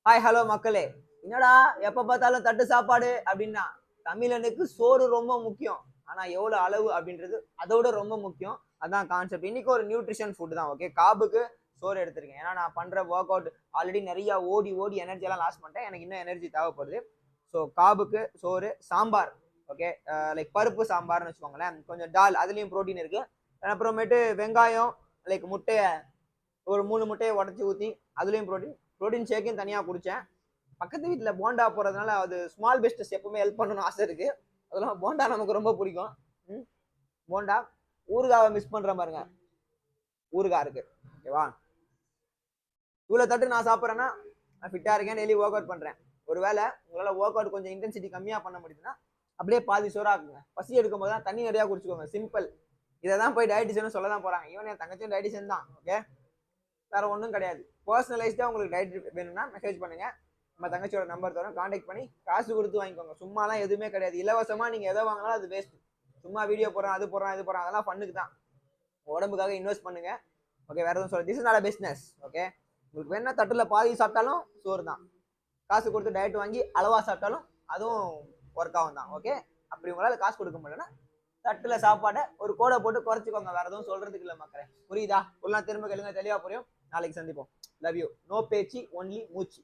Hi hello மக்களே. என்னடா எப்ப பார்த்தாலும் தட்டு சாப்பாடு அப்படின்னா, தமிழனுக்கு சோறு ரொம்ப முக்கியம். ஆனா எவ்வளவு அளவு அப்படின்றது அதோட ரொம்ப முக்கியம். அதான் கான்செப்ட். இன்னைக்கு ஒரு நியூட்ரிஷன் ஃபுட் தான். ஓகே, காபுக்கு சோறு எடுத்திருக்கேன். ஏன்னா நான் பண்ற ஒர்க் அவுட் ஆல்ரெடி நிறைய ஓடி ஓடி எனர்ஜி எல்லாம் லாஸ் பண்ணிட்டேன். எனக்கு இன்னும் எனர்ஜி தேவைப்படுது. ஸோ காபுக்கு சோறு, சாம்பார். ஓகே, லைக் பருப்பு சாம்பார்னு வச்சுக்கோங்களேன். கொஞ்சம் டால், அதுலயும் ப்ரோட்டீன் இருக்கு. அப்புறமேட்டு வெங்காயம், லைக் முட்டையை ஒரு 3 முட்டையை உடச்சி ஊற்றி அதுலயும் ப்ரோட்டீன் ஷேக்கையும் தனியாக குடித்தேன். பக்கத்து வீட்டில் போண்டா போகிறதுனால அது ஸ்மால் பிஸ்னஸ் எப்பவுமே ஹெல்ப் பண்ணணும்னு ஆசை இருக்குது. அதெல்லாம் போண்டா நமக்கு ரொம்ப பிடிக்கும். போண்டா ஊறுகாவை மிஸ் பண்ணுற பாருங்க. ஊறுகாய் இருக்கு. ஓகேவா, இவ்வளோ தட்டு நான் சாப்பிட்றேன்னா நான் ஃபிட்டாக இருக்கேன், டெய்லி ஒர்க் அவுட் பண்ணுறேன். ஒருவேளை உங்களால் ஒர்க் அவுட் கொஞ்சம் இன்டென்சிட்டி கம்மியாக பண்ண முடியுதுன்னா அப்படியே பாதி சோறா இருக்குங்க. பசி எடுக்கும் போது தான் தண்ணி நிறையா குடிச்சுக்கோங்க. சிம்பிள். இதை தான் போய் டயட்டிஷியன் சொல்ல தான் போகிறாங்க. ஈவன் என் தங்கச்சியும் டயட்டிஷியன் தான். ஓகே, வேற ஒன்றும் கிடையாது. பர்சனலைஸ்டாக உங்களுக்கு டயட் வேணும்னா மெசேஜ் பண்ணுங்க. நம்ம தங்கச்சியோட நம்பர் தரோம், கான்டாக்ட் பண்ணி காசு கொடுத்து வாங்கிக்கோங்க. சும்மாலாம் எதுவுமே கிடையாது. இலவசமாக நீங்கள் எதை வாங்கினாலும் அது வேஸ்ட். சும்மா வீடியோ போடுறோம், அது போடுறோம், இது போடுறோம், அதெல்லாம் பண்ணுக்கு தான். உடம்புக்காக இன்வெஸ்ட் பண்ணுங்க. ஓகே, வேற எதுவும் சொல்ல. This is not a business. Okay, உங்களுக்கு வேணா தட்டில் பாதி சாப்பிட்டாலும் சோறு தான். காசு கொடுத்து டயட் வாங்கி அளவா சாப்பிட்டாலும் அதுவும் ஒர்க் ஆகும் தான். ஓகே, அப்படி உங்களால் காசு கொடுக்க முடியலன்னா தட்டுல சாப்பாடை ஒரு கோடை போட்டு குறைச்சிக்கோங்க. வேற எதுவும் சொல்றதுக்கு இல்லை மக்களே. புரியுதா? ஒரு நாள் திரும்ப கேளுங்க, தெளிவா புரியும். நாளைக்கு சந்திப்போம். Love you. நோ பேச்சு, ஒன்லி மூச்சு.